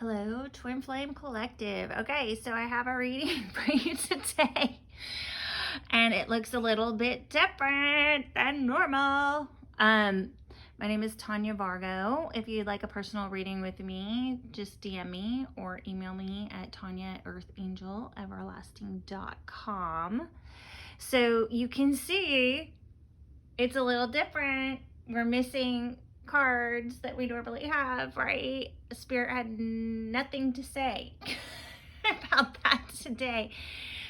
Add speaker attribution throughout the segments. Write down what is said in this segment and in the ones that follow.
Speaker 1: Hello, Twin Flame Collective. Okay, so I have a reading for you today, and it looks a little bit different than normal. My name is Tanya Vargo. If you'd like a personal reading with me, just DM me or email me at tanya@earthangeleverlasting.com. So you can see it's a little different. We're missing cards that we normally have, right? Spirit had nothing to say about that today.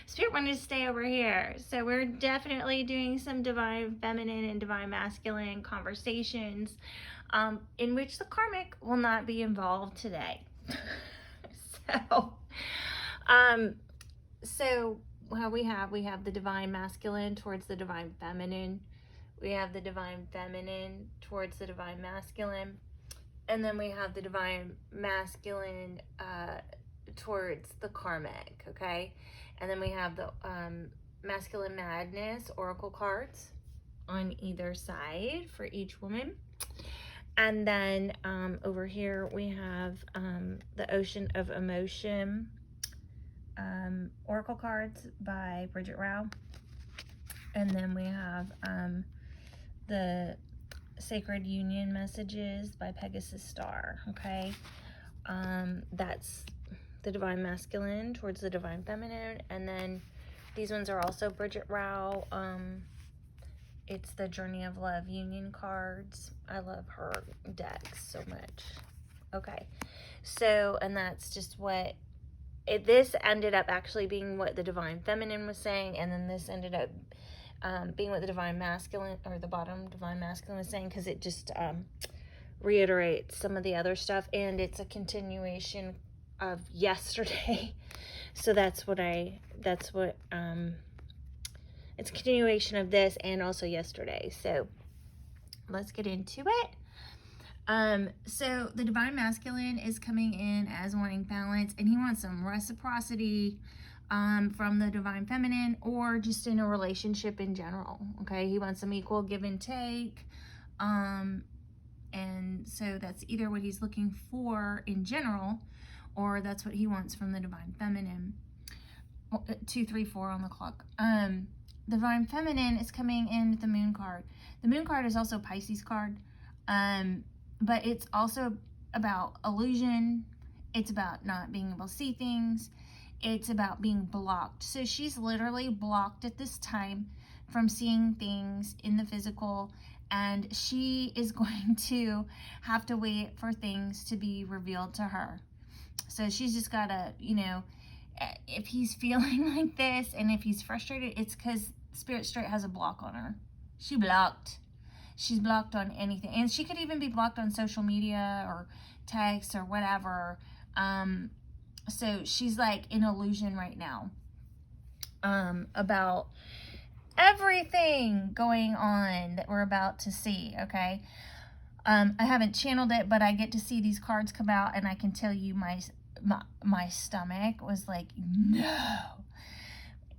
Speaker 1: Spirit wanted to stay over here. So we're definitely doing some divine feminine and divine masculine conversations in which the karmic will not be involved today. So what we have the divine masculine towards the divine feminine. We have the divine feminine towards the divine masculine. And then we have the divine masculine towards the karmic, okay? And then we have the masculine madness oracle cards on either side for each woman. And then over here we have the Ocean of Emotion oracle cards by Bridget Rao. And then we have the Sacred Union Messages by Pegasus Star, okay? That's the divine masculine towards the divine feminine. And then these ones are also Bridget Rao. It's the Journey of Love Union cards. I love her decks so much. Okay, so, and that's just what this ended up actually being what the divine feminine was saying, and then this ended up being what the divine masculine, or the bottom divine masculine, was saying, because it just reiterates some of the other stuff, and it's a continuation of yesterday. So it's a continuation of this and also yesterday. So let's get into it. So the divine masculine is coming in as wanting balance, and he wants some reciprocity from the divine feminine, or just in a relationship in general. Okay, he wants some equal give and take, and so that's either what he's looking for in general, or that's what he wants from the divine feminine. 2, 3, 4 on the clock. The divine feminine is coming in with the moon card. The moon card is also a Pisces card, but it's also about illusion. It's about not being able to see things. It's about being blocked. So she's literally blocked at this time from seeing things in the physical, and she is going to have to wait for things to be revealed to her. So she's just gotta, if he's feeling like this and if he's frustrated, it's because Spirit Straight has a block on her. She's blocked on anything, and she could even be blocked on social media or text or whatever. So she's like in illusion right now about everything going on that we're about to see, okay? I haven't channeled it, but I get to see these cards come out, and I can tell you my stomach was like, no,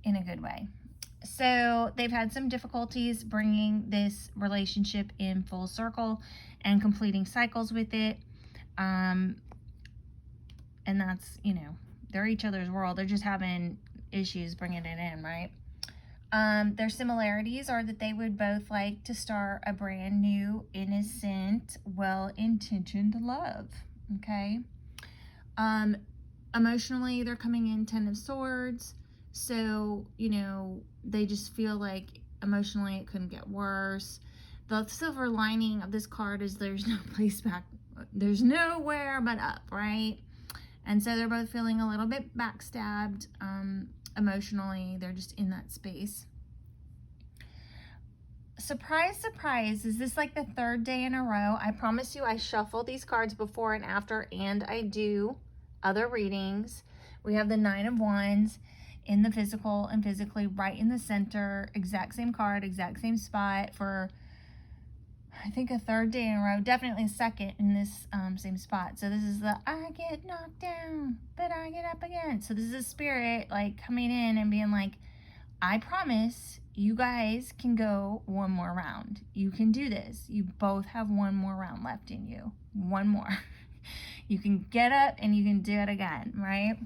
Speaker 1: in a good way. So they've had some difficulties bringing this relationship in full circle and completing cycles with it. And that's, they're each other's world. They're just having issues bringing it in, right? Their similarities are that they would both like to start a brand new, innocent, well-intentioned love, okay? Emotionally, they're coming in 10 of Swords. So, they just feel like emotionally it couldn't get worse. The silver lining of this card is there's no place back. There's nowhere but up, right? And so they're both feeling a little bit backstabbed emotionally. They're just in that space. Surprise, surprise. Is this like the 3rd day in a row? I promise you I shuffle these cards before and after, and I do other readings. We have the 9 of Wands in the physical and physically right in the center. Exact same card, exact same spot for, I think, a 3rd day in a row. Definitely a 2nd in this same spot. So this is the I get knocked down, but I get up again. So this is a spirit like coming in and being like, I promise you guys can go one more round. You can do this. You both have one more round left in you. One more. You can get up and you can do it again, right?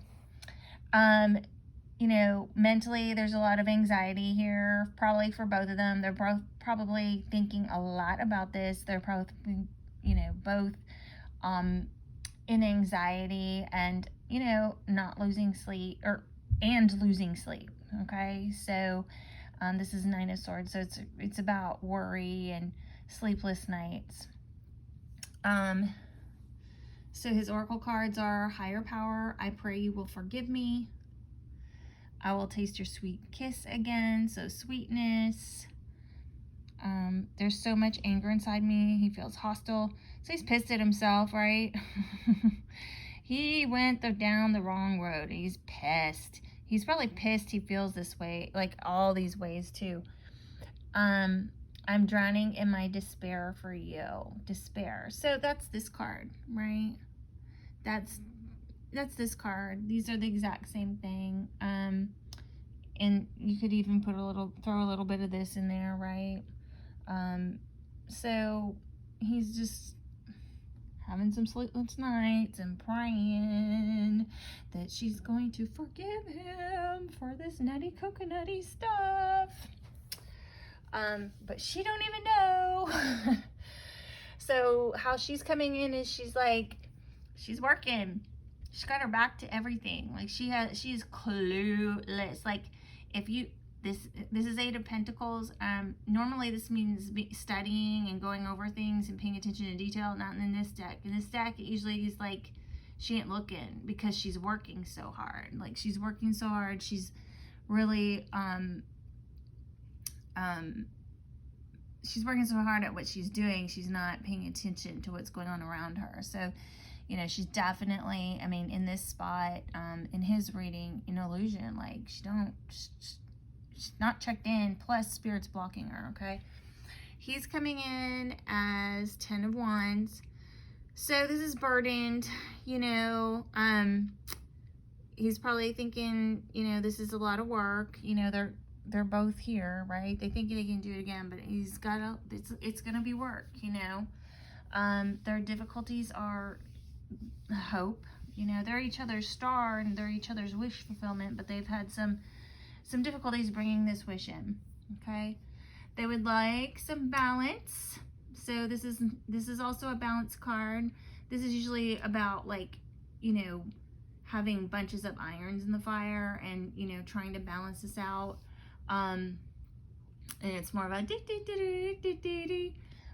Speaker 1: You know, mentally, there's a lot of anxiety here, probably for both of them. They're both probably thinking a lot about this. They're both, you know, both in anxiety and, you know, not losing sleep and losing sleep. Okay, so this is Nine of Swords, so it's about worry and sleepless nights. So his oracle cards are higher power. I pray you will forgive me. I will taste your sweet kiss again. So sweetness. There's so much anger inside me. He feels hostile. So he's pissed at himself, right? He went down the wrong road. He's pissed. He's probably pissed he feels this way, like all these ways too. I'm drowning in my despair for you. Despair. So that's this card, right? That's this card. These are the exact same thing. And you could even throw a little bit of this in there, right? So he's just having some sleepless nights and praying that she's going to forgive him for this nutty coconutty stuff. But she don't even know. So how she's coming in is she's working. She's got her back to everything. Like she's clueless. Like this is Eight of Pentacles. Normally this means studying and going over things and paying attention to detail. Not in this deck. In this deck, it usually is like she ain't looking because she's working so hard. Like she's working so hard. She's really she's working so hard at what she's doing. She's not paying attention to what's going on around her. So, you know, she's definitely, I mean, in this spot, in his reading, in illusion, like she's not checked in, plus Spirit's blocking her, okay? He's coming in as 10 of Wands. So this is burdened, you know, he's probably thinking, you know, this is a lot of work, you know, they're both here, right? They think they can do it again, but it's gonna be work, you know. Their difficulties are hope, you know, they're each other's star and they're each other's wish fulfillment, but they've had some difficulties bringing this wish in, okay? They would like some balance. So this is also a balance card. This is usually about, like, you know, having bunches of irons in the fire and, you know, trying to balance this out. And it's more of a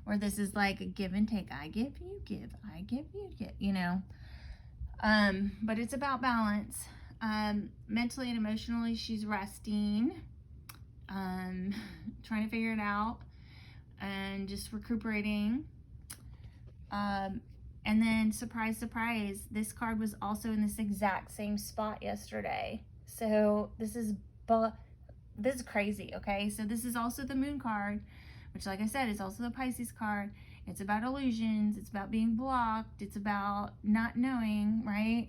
Speaker 1: or this is like a give and take. I give, you give, I give, you get, you know. But it's about balance. Mentally and emotionally, she's resting, trying to figure it out and just recuperating. And then surprise, surprise, this card was also in this exact same spot yesterday. So this is crazy, okay? So this is also the Moon card, which, like I said, is also the Pisces card. It's about illusions. It's about being blocked. It's about not knowing, right?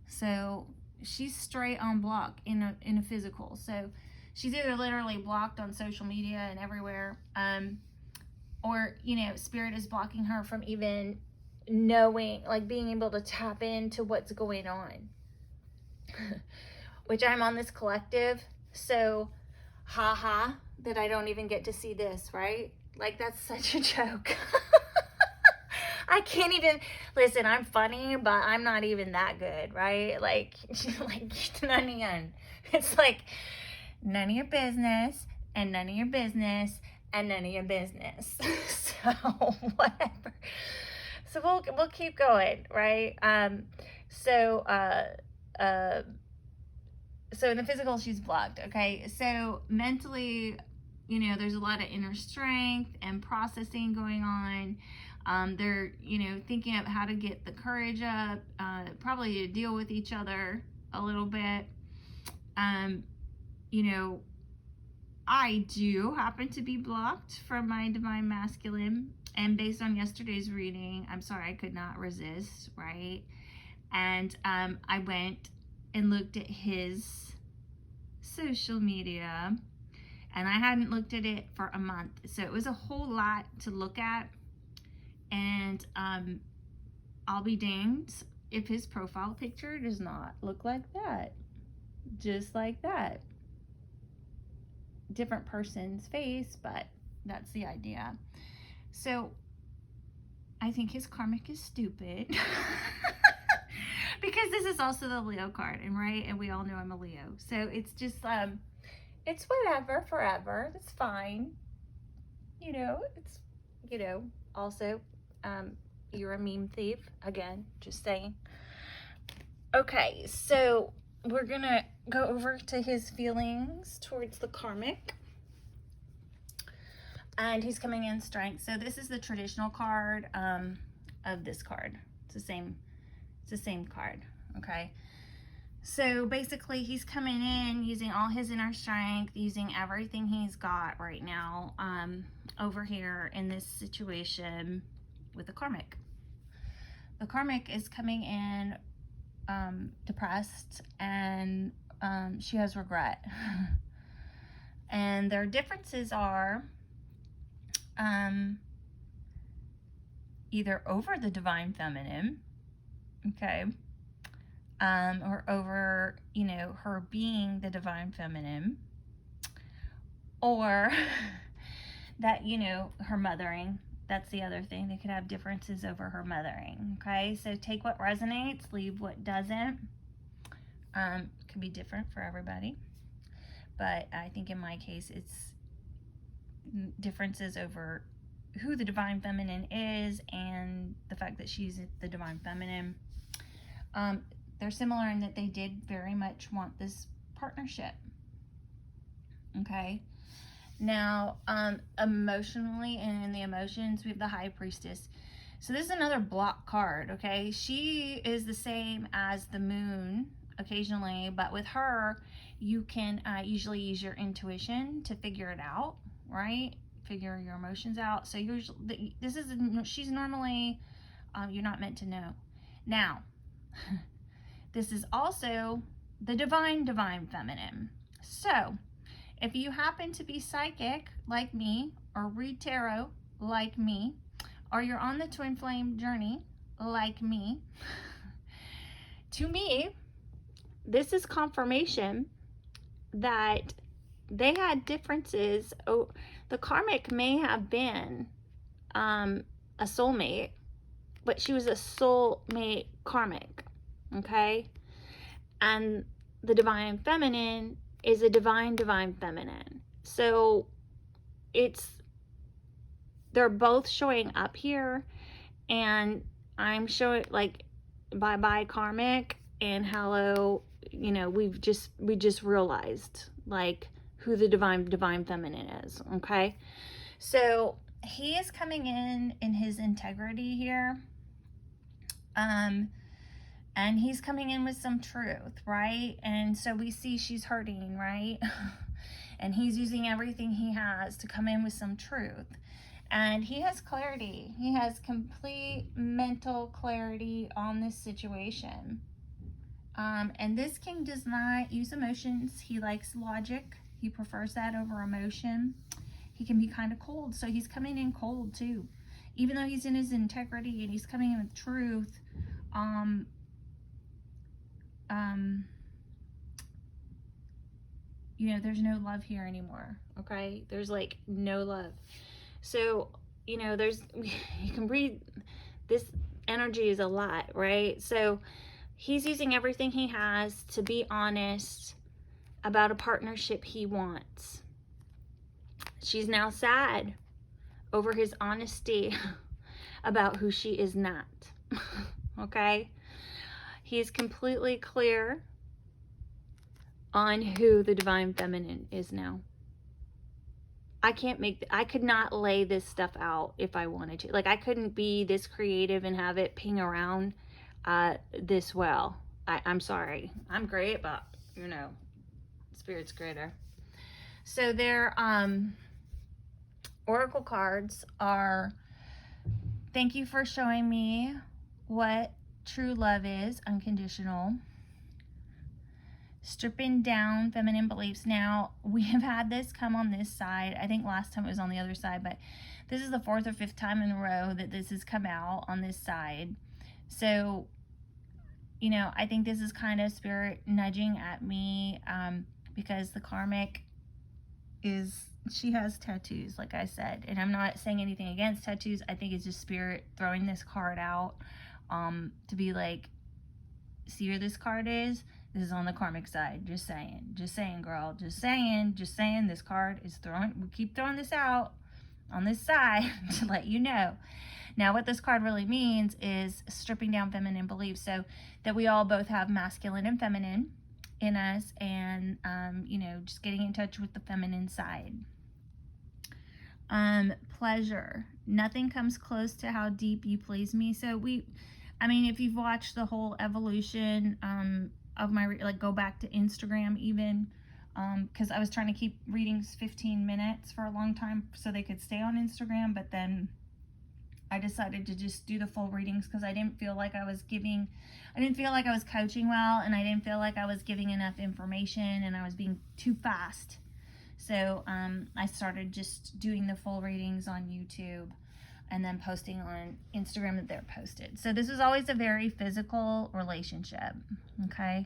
Speaker 1: So she's straight on block in a physical. So she's either literally blocked on social media and everywhere, or, you know, Spirit is blocking her from even knowing, like being able to tap into what's going on. Which I'm on this collective, so haha that I don't even get to see this, right? Like, that's such a joke. I can't even, listen, I'm funny, but I'm not even that good, right? Like none. It's like, none of your business, and none of your business, and none of your business. So, whatever. So, we'll keep going, right? So in the physical, she's blocked, okay? So mentally, you know, there's a lot of inner strength and processing going on. They're, you know, thinking of how to get the courage up, probably to deal with each other a little bit. You know, I do happen to be blocked from my Divine Masculine. And based on yesterday's reading, I'm sorry, I could not resist, right? And I went and looked at his social media, and I hadn't looked at it for a month, so it was a whole lot to look at. And I'll be danged if his profile picture does not look like that. Just like that. Different person's face, but that's the idea. So I think his karmic is stupid. Because this is also the Leo card, and right, and we all know I'm a Leo. So it's just it's whatever, forever. It's fine. You know, it's, you know, also you're a meme thief, again, just saying. Okay, so we're gonna go over to his feelings towards the karmic. And he's coming in strength. So this is the traditional card of this card. It's the same card, okay? So basically he's coming in using all his inner strength, using everything he's got right now over here in this situation with the karmic. The karmic is coming in depressed, and she has regret. And their differences are either over the divine feminine, okay, or over, you know, her being the divine feminine, or that, you know, her mothering. That's the other thing. They could have differences over her mothering, okay? So take what resonates, leave what doesn't. Could be different for everybody, but I think in my case it's differences over who the divine feminine is and the fact that she's the divine feminine. They're similar in that they did very much want this partnership, okay? Now, emotionally, and in the emotions, we have the High Priestess. So this is another block card, okay? She is the same as the moon occasionally, but with her, you can usually use your intuition to figure it out, right? Figure your emotions out. So usually, she's normally, you're not meant to know. Now, this is also the divine feminine. So if you happen to be psychic like me, or read tarot like me, or you're on the twin flame journey like me, to me, this is confirmation that they had differences. Oh, the karmic may have been a soulmate, but she was a soulmate karmic, okay? And the divine feminine is a divine feminine. So they're both showing up here, and I'm showing like bye karmic and hello, you know, we just realized like who the divine feminine is, okay? So he is coming in his integrity here, and he's coming in with some truth, right? And so we see she's hurting, right? And he's using everything he has to come in with some truth. And he has clarity. He has complete mental clarity on this situation. And this king does not use emotions. He likes logic. He prefers that over emotion. He can be kind of cold. So he's coming in cold too. Even though he's in his integrity and he's coming in with truth, you know, there's no love here anymore, okay? There's like no love. So, you know, you can read, this energy is a lot, right? So he's using everything he has to be honest about a partnership he wants. She's now sad over his honesty about who she is not, okay? He's completely clear on who the divine feminine is now. I could not lay this stuff out if I wanted to. Like, I couldn't be this creative and have it ping around this well. I'm sorry. I'm great, but, you know, Spirit's greater. So their oracle cards are, thank you for showing me what true love is, unconditional. Stripping down feminine beliefs. Now, we have had this come on this side. I think last time it was on the other side, but this is the 4th or 5th time in a row that this has come out on this side. So, you know, I think this is kind of spirit nudging at me, because the karmic is, she has tattoos, like I said, and I'm not saying anything against tattoos. I think it's just spirit throwing this card out, to be like, see where this card is? This is on the karmic side. Just saying, girl, just saying, this card is throwing, we keep throwing this out on this side to let you know. Now, what this card really means is stripping down feminine beliefs, so that we all both have masculine and feminine in us, and, you know, just getting in touch with the feminine side. Pleasure. Nothing comes close to how deep you please me. So I mean, if you've watched the whole evolution, of my, like, go back to Instagram even, because I was trying to keep readings 15 minutes for a long time so they could stay on Instagram, but then I decided to just do the full readings because I didn't feel like I was coaching well, and I didn't feel like I was giving enough information, and I was being too fast. So I started just doing the full readings on YouTube and then posting on Instagram that they're posted. So this is always a very physical relationship, okay?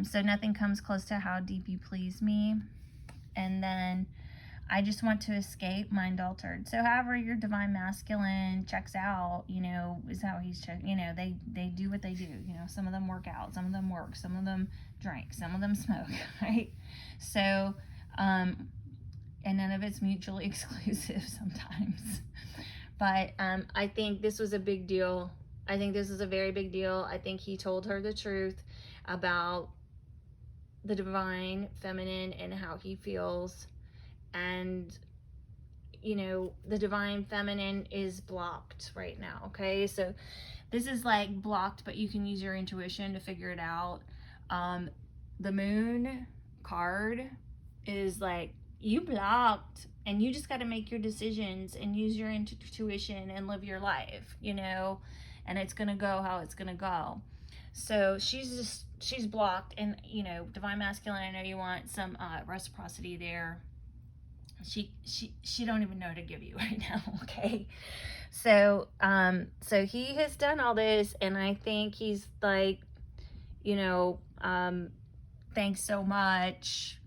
Speaker 1: So nothing comes close to how deep you please me. And then I just want to escape mind altered. So however your divine masculine checks out, you know, is how he's checking. You know, they do what they do. You know, some of them work out, some of them work, some of them drink, some of them smoke, right? So, and none of it's mutually exclusive sometimes. But I think this was a big deal. I think this is a very big deal. I think he told her the truth about the divine feminine and how he feels. And, you know, the divine feminine is blocked right now, okay? So this is like blocked, but you can use your intuition to figure it out. The moon card is like, you blocked, and you just got to make your decisions and use your intuition and live your life, you know, and it's going to go how it's going to go. So she's blocked, and, you know, divine masculine, I know you want some reciprocity there. She don't even know how to give you right now, okay? So so he has done all this, and I think he's like, you know, thanks so much,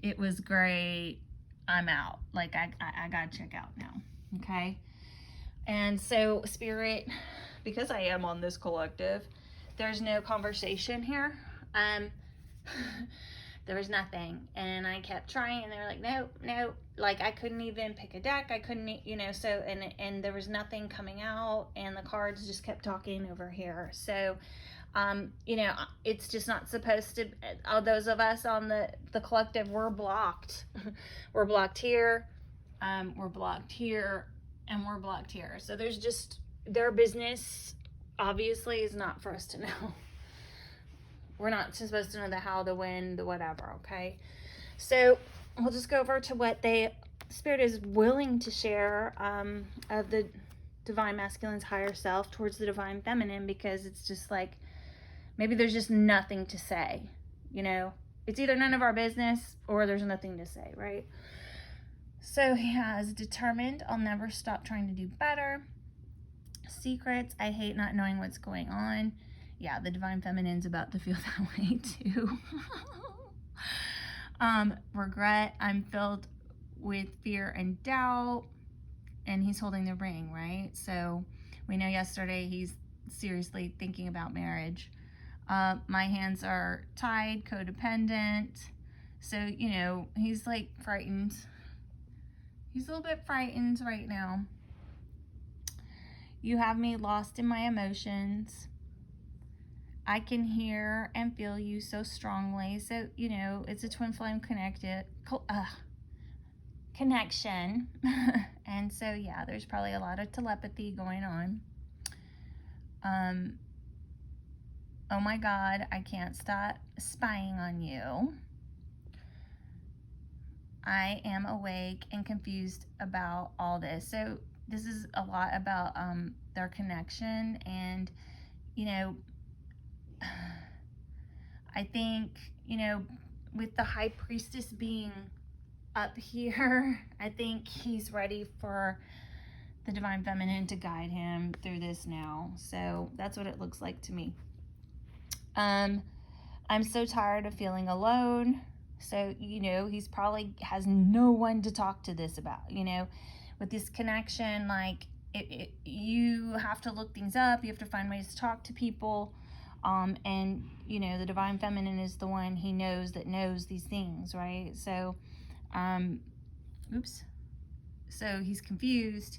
Speaker 1: it was great, I'm out, like I gotta check out now, okay? And so spirit, because I am on this collective, there's no conversation here. There was nothing, and I kept trying, and they were like, no, like I couldn't even pick a deck, I couldn't, you know, so, and there was nothing coming out, and the cards just kept talking over here. So you know, it's just not supposed to, all those of us on the collective, we're blocked. We're blocked here, we're blocked here, and we're blocked here. So there's just, their business obviously is not for us to know. We're not supposed to know the how, the when, the whatever, okay? So we'll just go over to what Spirit is willing to share, of the divine masculine's higher self towards the divine feminine, because it's just like, maybe there's just nothing to say, you know? It's either none of our business or there's nothing to say, right? So he has determined, I'll never stop trying to do better. Secrets, I hate not knowing what's going on. Yeah, the divine feminine's about to feel that way too. Regret, I'm filled with fear and doubt. And he's holding the ring, right? So we know yesterday he's seriously thinking about marriage. My hands are tied, codependent. So, you know, he's like frightened. He's a little bit frightened right now. You have me lost in my emotions. I can hear and feel you so strongly. So, you know, it's a twin flame connection. And so, yeah, there's probably a lot of telepathy going on. Oh my God, I can't stop spying on you. I am awake and confused about all this. So this is a lot about their connection. And, you know, I think, you know, with the high priestess being up here, I think he's ready for the Divine Feminine to guide him through this now. So that's what it looks like to me. I'm so tired of feeling alone. So, you know, he's probably has no one to talk to this about, you know, with this connection. Like, you have to look things up. You have to find ways to talk to people. And, you know, the Divine Feminine is the one he knows that knows these things, right? So, So he's confused,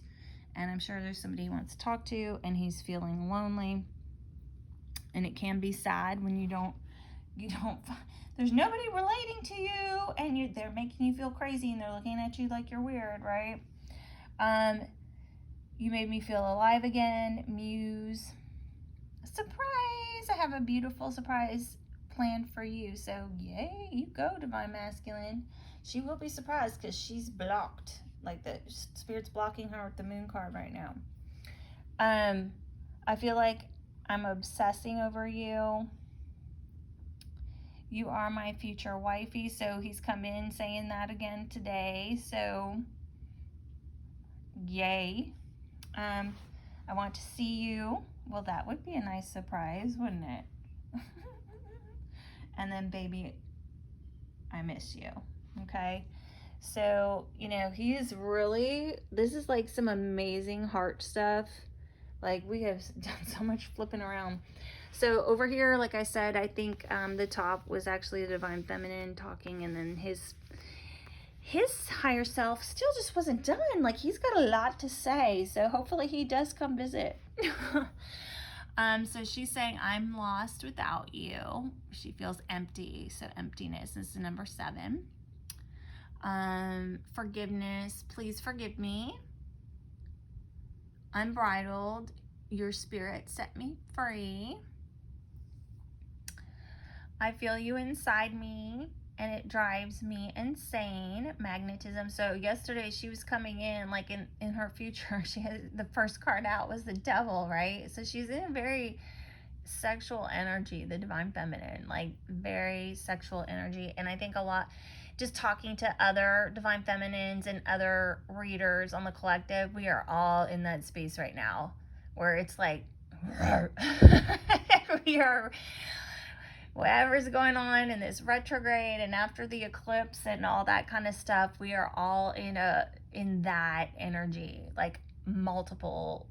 Speaker 1: and I'm sure there's somebody he wants to talk to, and he's feeling lonely. And it can be sad when you don't, there's nobody relating to you, and they're making you feel crazy, and they're looking at you like you're weird, right? You made me feel alive again, Muse. Surprise! I have a beautiful surprise planned for you. So, yay, you go, Divine Masculine. She will be surprised because she's blocked. Like, the Spirit's blocking her with the Moon card right now. I feel like I'm obsessing over you. You are my future wifey. So he's come in saying that again today. So, yay. I want to see you. Well, that would be a nice surprise, wouldn't it? And then, baby, I miss you. Okay? So, you know, he is really, this is like some amazing heart stuff. Like, we have done so much flipping around. So over here, like I said, I think the top was actually the Divine Feminine talking, and then his higher self still just wasn't done. Like, he's got a lot to say. So hopefully he does come visit. So she's saying, I'm lost without you. She feels empty. So emptiness is the number 7. Forgiveness. Please forgive me. Unbridled. Your spirit set me free. I feel you inside me, and it drives me insane. Magnetism. So yesterday she was coming in, like in her future, she had the first card out was the Devil, right? So she's in a very sexual energy, the Divine Feminine, like very sexual energy. And I think a lot, just talking to other Divine Feminines and other readers on the collective, we are all in that space right now where it's like we are, whatever's going on in this retrograde and after the eclipse and all that kind of stuff, we are all in that energy, like multiple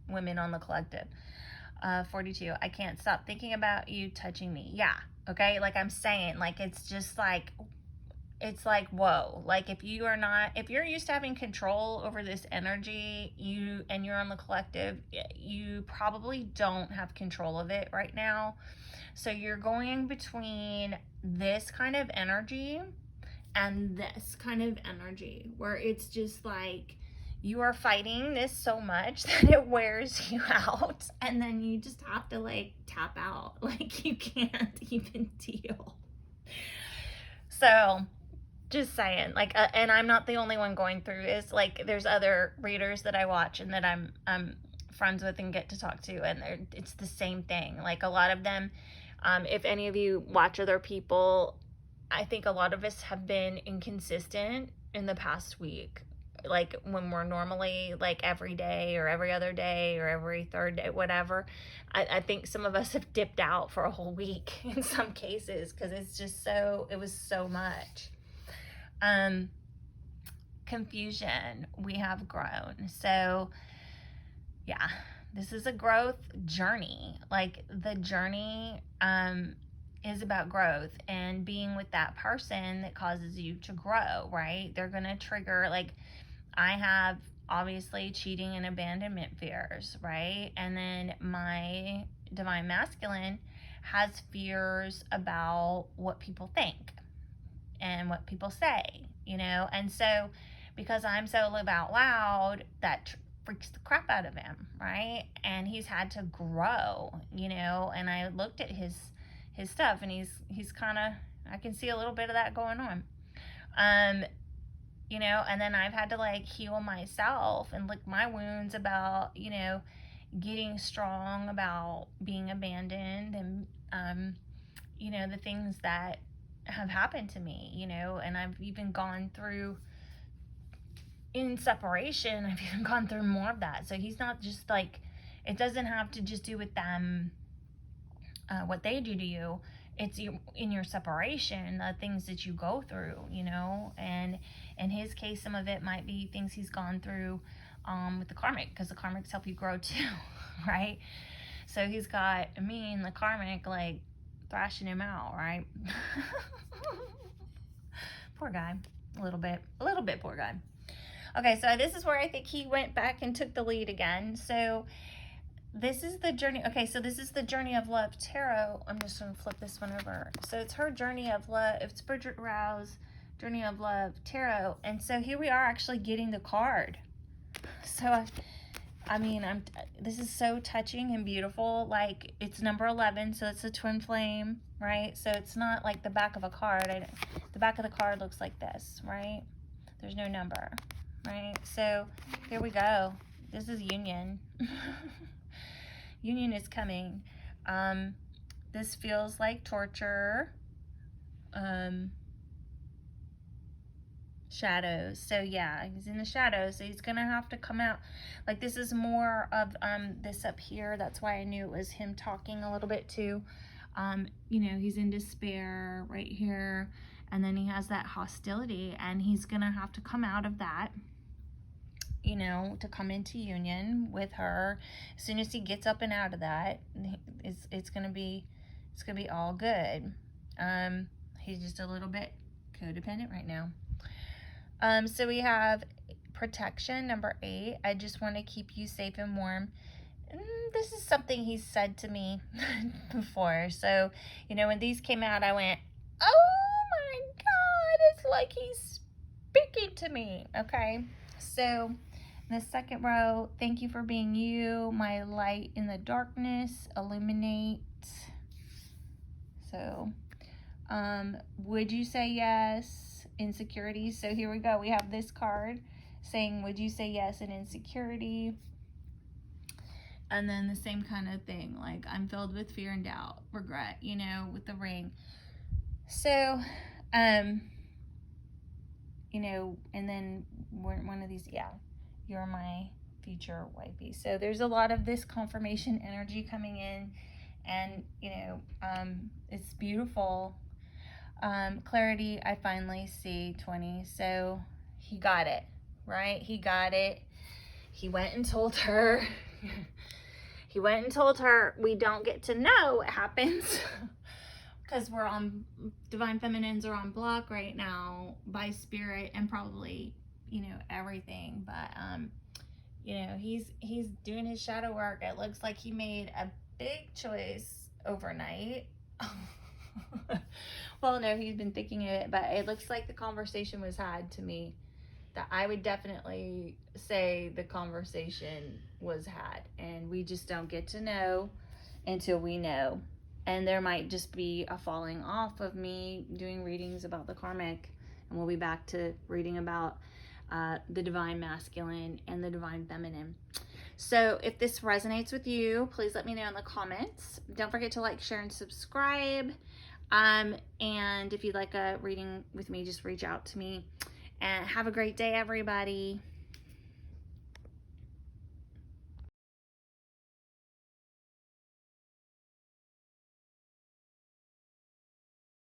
Speaker 1: women on the collective. 42. I can't stop thinking about you touching me. Yeah. Okay. Like I'm saying, like, it's just like, it's like, whoa, like if you're used to having control over this energy, you're on the collective, you probably don't have control of it right now. So you're going between this kind of energy and this kind of energy where it's just like, you are fighting this so much that it wears you out, and then you just have to like tap out. Like, you can't even deal. So just saying, like, and I'm not the only one going through this. Like, there's other readers that I watch and that I'm friends with and get to talk to, and it's the same thing. Like, a lot of them, if any of you watch other people, I think a lot of us have been inconsistent in the past week. Like, when we're normally like every day or every other day or every third day, whatever, I think some of us have dipped out for a whole week in some cases because it's just it was so much. Confusion. We have grown. So yeah, this is a growth journey. Like, the journey is about growth and being with that person that causes you to grow, right? They're going to trigger, like, I have obviously cheating and abandonment fears, right? And then my Divine Masculine has fears about what people think and what people say, you know? And so because I'm so live out loud, that freaks the crap out of him, right? And he's had to grow, you know? And I looked at his stuff, and he's kind of, I can see a little bit of that going on. You know, and then I've had to like heal myself and lick my wounds about, you know, getting strong about being abandoned and, you know, the things that have happened to me, you know, and I've even gone through in separation, I've even gone through more of that. So he's not just like, it doesn't have to just do with them, what they do to you. It's in your separation, the things that you go through, you know. And in his case, some of it might be things he's gone through with the karmic, because the karmics help you grow too, right? So he's got me and the karmic like thrashing him out, right? Poor guy. A little bit poor guy. Okay, so this is where I think he went back and took the lead again. So this is the journey. Okay, so this is the Journey of Love Tarot. I'm just going to flip this one over. So it's her Journey of Love. It's Bridget Rouse, Journey of Love Tarot. And so here we are actually getting the card. So, I mean, this is so touching and beautiful. Like, it's number 11, so it's a twin flame, right? So it's not like the back of a card. The back of the card looks like this, right? There's no number, right? So here we go. This is union. Union is coming. This feels like torture. Shadows. So yeah, he's in the shadows, so he's gonna have to come out. Like, this is more of this up here. That's why I knew it was him talking a little bit too. You know, he's in despair right here, and then he has that hostility, and he's gonna have to come out of that, you know, to come into union with her. As soon as he gets up and out of that, it's gonna be all good. He's just a little bit codependent right now. So we have protection, number 8. I just want to keep you safe and warm. This is something he's said to me before. So, you know, when these came out, I went, oh my God, it's like he's speaking to me. Okay. So in the second row, thank you for being you, my light in the darkness, illuminate. So, would you say yes? Insecurity. So here we go. We have this card saying, would you say yes in insecurity? And then the same kind of thing, like, I'm filled with fear and doubt, regret, you know, with the ring. So, you know, and then one of these, yeah, you're my future wifey. So there's a lot of this confirmation energy coming in, and, you know, it's beautiful. Clarity, I finally see 20. So he got it, right? He got it. He went and told her. He went and told her. We don't get to know what happens because we're on, Divine Feminines are on block right now by spirit and probably, you know, everything. But, you know, he's doing his shadow work. It looks like he made a big choice overnight. Well, no, he's been thinking of it, but it looks like the conversation was had to me. That I would definitely say the conversation was had, and we just don't get to know until we know. And there might just be a falling off of me doing readings about the karmic, and we'll be back to reading about the divine masculine and the divine feminine. So if this resonates with you, please let me know in the comments. Don't forget to like, share, and subscribe. And if you'd like a reading with me, just reach out to me. And have a great day, everybody.